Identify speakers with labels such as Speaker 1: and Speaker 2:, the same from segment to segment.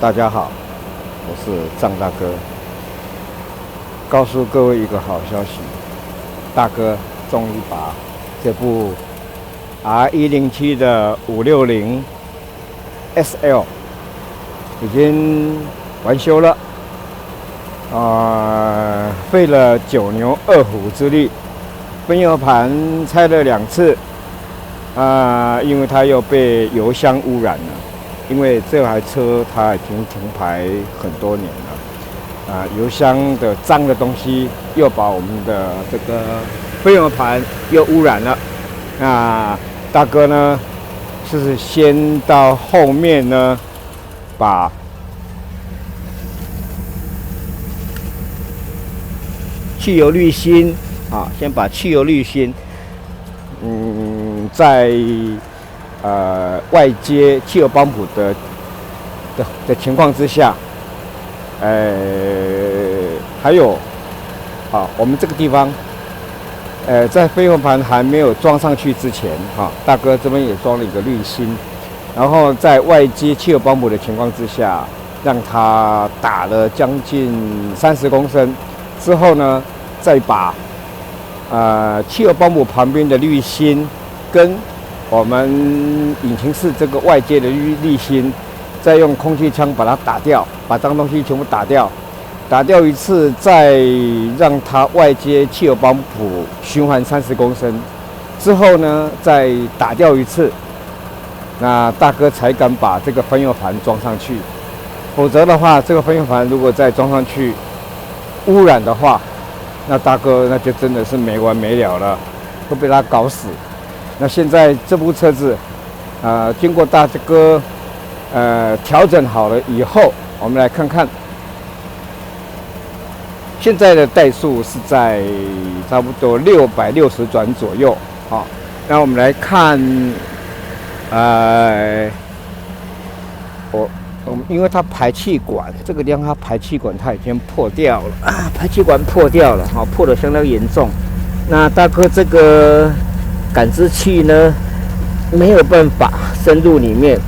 Speaker 1: 大家好，我是张大哥。告诉各位一个好消息，大哥终于把这部 R107的560 SL 已经完修了。费了9牛2虎之力，分油盘拆了2次。因为它又被油箱污染了。因为这台车它已经停牌很多年了，油箱的脏的东西又把我们的这个分油盘又污染了。大哥呢是先到后面呢把汽油滤芯先把汽油滤芯，在外接汽油帮浦的情况之下，还有我们这个地方，在分油盘还没有装上去之前，大哥这边也装了一个滤芯，然后在外接汽油帮浦的情况之下，让它打了将近30公升之后呢，再把汽油帮浦旁边的滤芯跟我们引擎室这个外接的滤芯，再用空气枪把它打掉，把脏东西全部打掉，打掉一次，再让它外接汽油帮浦循环30公升之后呢，再打掉一次，那大哥才敢把这个分油盘装上去。否则的话，这个分油盘如果再装上去污染的话，那大哥那就真的是没完没了了，会被他搞死。那现在这部车子，经过大哥调整好了以后，我们来看看，现在的怠速是在差不多660转左右。那我们来看，因为它排气管这个地方，它排气管它已经破掉了排气管破掉了，破得相当严重。那大哥这个感知器呢没有办法深入里面。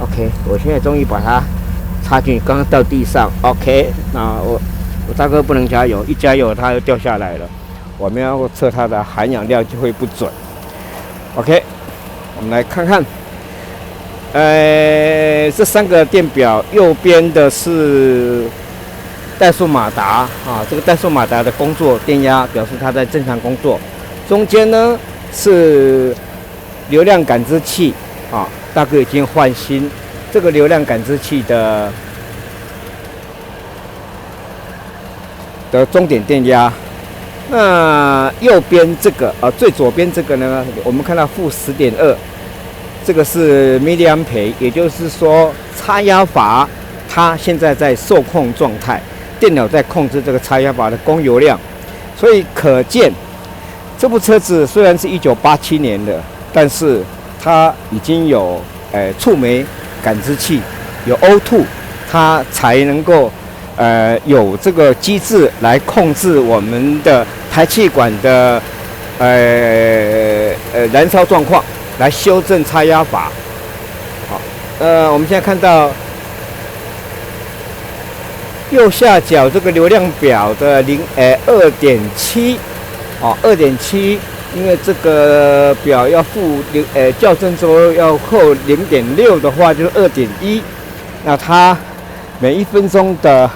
Speaker 1: OK， 我现在终于把它插进去，刚刚到地上。OK， 那我大哥不能加油，一加油它就掉下来了。我们要测它的含氧量就会不准。OK， 我们来看看。这3个电表，右边的是怠速马达这个怠速马达的工作电压表示它在正常工作。中间呢是流量感知器大哥已经换新这个流量感知器的终点电压。那右边这个最左边这个呢，我们看到-10.2。这个是 milliampere， 也就是说差压阀它现在在受控状态，电脑在控制这个差压阀的供油量，所以可见这部车子虽然是1987年的，但是它已经有触媒感知器，有 O2， 它才能够有这个机制来控制我们的排气管的燃烧状况，来修正差压阀。我们现在看到右下角这个流量表的2.7， 2.7，因为这个表要校正之后要扣0.6的话，就是2.1。那它每1分钟的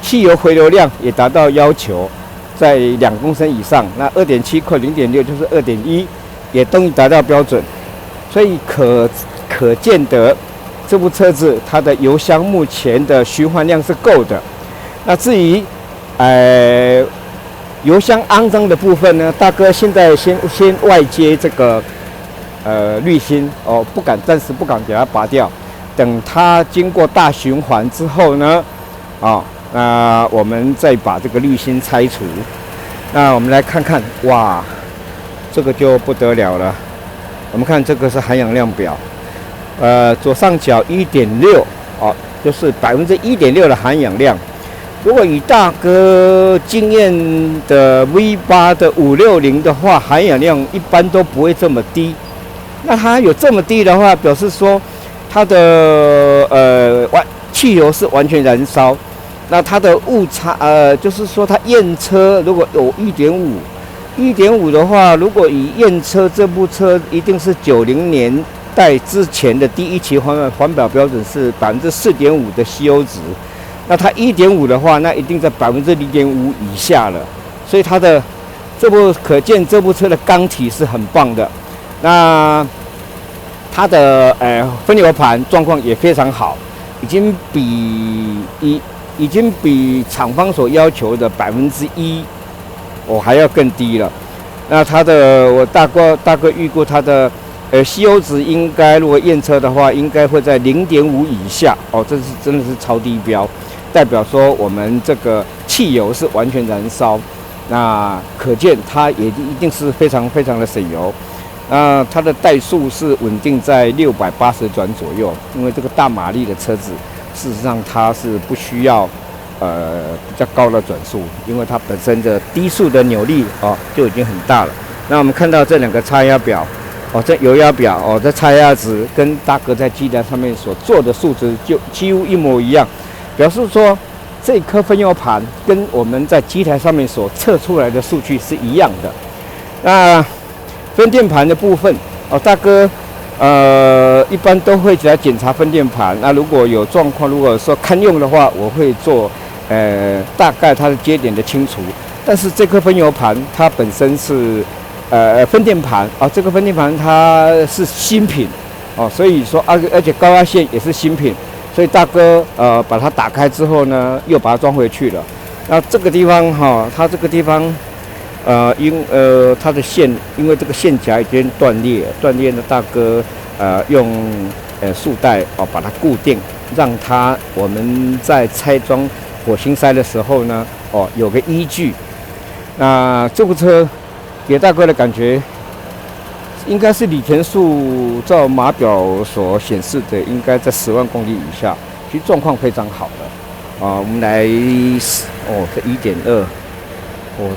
Speaker 1: 汽油回流量也达到要求，在2公升以上。那2.7扣0.6就是2.1。也终于达到标准，所以可见得这部车子它的油箱目前的循环量是够的。那至于油箱肮脏的部分呢，大哥现在先外接这个滤芯暂时不敢给它拔掉，等它经过大循环之后呢，我们再把这个滤芯拆除。那我们来看看，哇！这个就不得了了。我们看这个是含氧量表，左上角1.6，就是1.6%的含氧量。如果以大哥经验的 V8 的560的话，含氧量一般都不会这么低。那它有这么低的话，表示说它的汽油是完全燃烧。那它的误差，就是说它验车如果有1.5的话，如果以验车这部车一定是90年代之前的第一期环保标准是4.5%的吸油值，那它1.5的话，那一定在0.5%以下了。所以它的可见这部车的缸体是很棒的。那它的分油盘状况也非常好，已经比厂方所要求的1%还要更低了。那我大概预估它的吸油值应该如果验车的话，应该会在0.5以下这是真的是超低标，代表说我们这个汽油是完全燃烧。那可见它也一定是非常非常的省油。那它的怠速是稳定在680转左右，因为这个大马力的车子，事实上它是不需要比较高的转速，因为它本身的低速的扭力就已经很大了。那我们看到这2个差压表这油压表这差压值跟大哥在机台上面所做的数值就几乎一模一样，表示说这颗分油盘跟我们在机台上面所测出来的数据是一样的。那分电盘的部分大哥一般都会来检查分电盘。那如果有状况，如果说堪用的话，我会做大概它的接点的清除。但是这颗分油盘它本身是分电盘这个分电盘它是新品所以说而且高压线也是新品，所以大哥把它打开之后呢，又把它装回去了。那这个地方它这个地方它的线，因为这个线夹已经断裂呢，大哥用束带把它固定，让我们在拆装火星塞的时候呢有个依据。那这部车给大哥的感觉，应该是里程数照码表所显示的，应该在10万公里以下，其实状况非常好的我们来这1.2。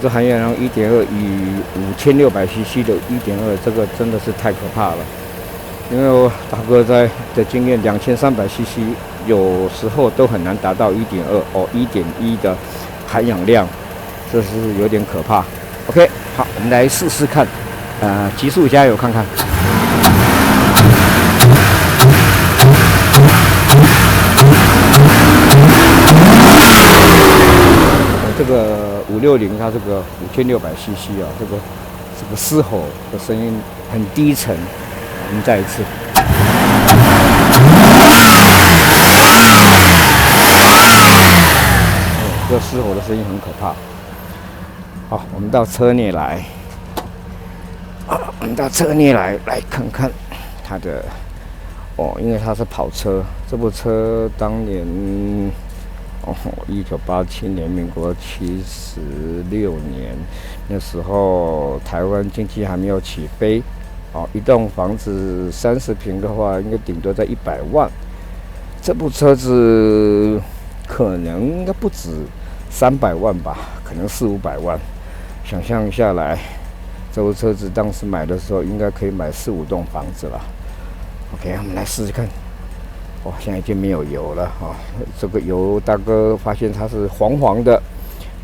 Speaker 1: 这含氧量1.2与5600cc的1.2，这个真的是太可怕了。因为我大哥的经验，2300cc 有时候都很难达到1.21.1的含氧量，这是有点可怕。OK， 好，我们来试试看，极速加油看看。这个560，它这个5600cc这个嘶吼的声音很低沉。我们再一次。这个嘶吼的声音很可怕。好，我们到车内来。我们到车内来看看它的因为它是跑车，这部车当年1987年，民国76年，那时候台湾经济还没有起飞，一栋房子30平的话，应该顶多在100万。这部车子可能应该不止300万吧，可能400-500万。想象下来，这部车子当时买的时候，应该可以买4-5栋房子了。OK， 我们来试试看。现在已经没有油了这个油大哥发现它是黄黄的，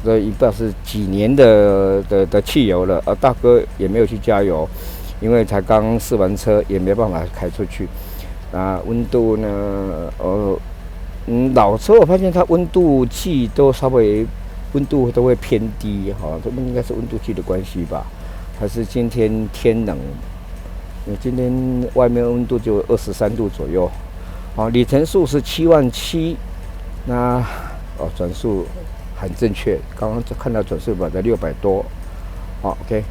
Speaker 1: 这一不知道是几年的汽油了。大哥也没有去加油，因为才刚试完车，也没办法开出去。温度呢，老车我发现它温度计都稍微温度都会偏低这应该是温度计的关系吧？还是今天天冷？今天外面温度就23度左右。里程数是77000，那转速很正确，刚刚看到转速表在600多。OK。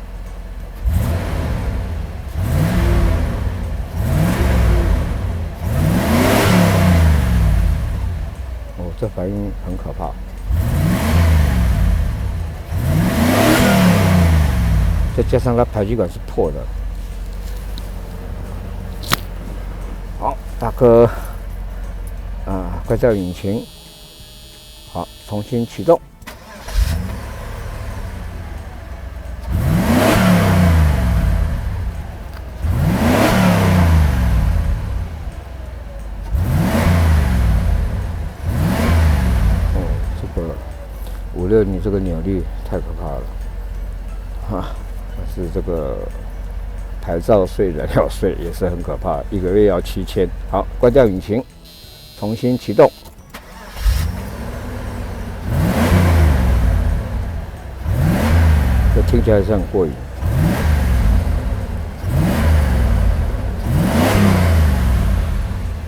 Speaker 1: 这反应很可怕。再加上它排气管是破的。好，大哥。快照引擎，好，重新启动。得你这个扭力太可怕了，哈！但是这个牌照税、燃料税也是很可怕，一个月要7000。好，关掉引擎，重新启动。这听起来是很过瘾。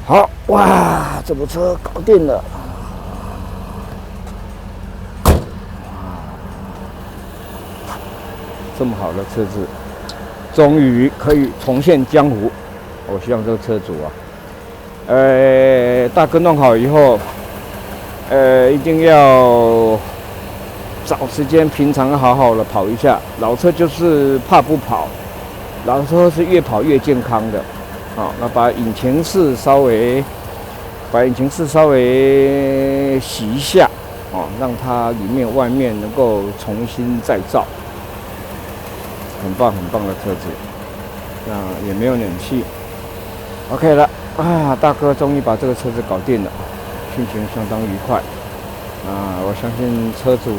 Speaker 1: 好，哇，这部车搞定了。这么好的车子，终于可以重现江湖。我希望这个车主啊，大哥弄好以后，一定要找时间，平常好好的跑一下。老车就是怕不跑，老车是越跑越健康的。好，那把引擎室稍微洗一下，哦，让它里面外面能够重新再造。很棒很棒的车子，那也没有冷气 ，OK 了啊！大哥终于把这个车子搞定了，心情相当愉快啊！我相信车主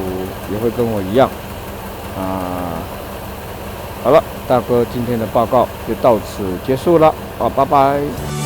Speaker 1: 也会跟我一样啊。好了，大哥今天的报告就到此结束了啊，拜拜。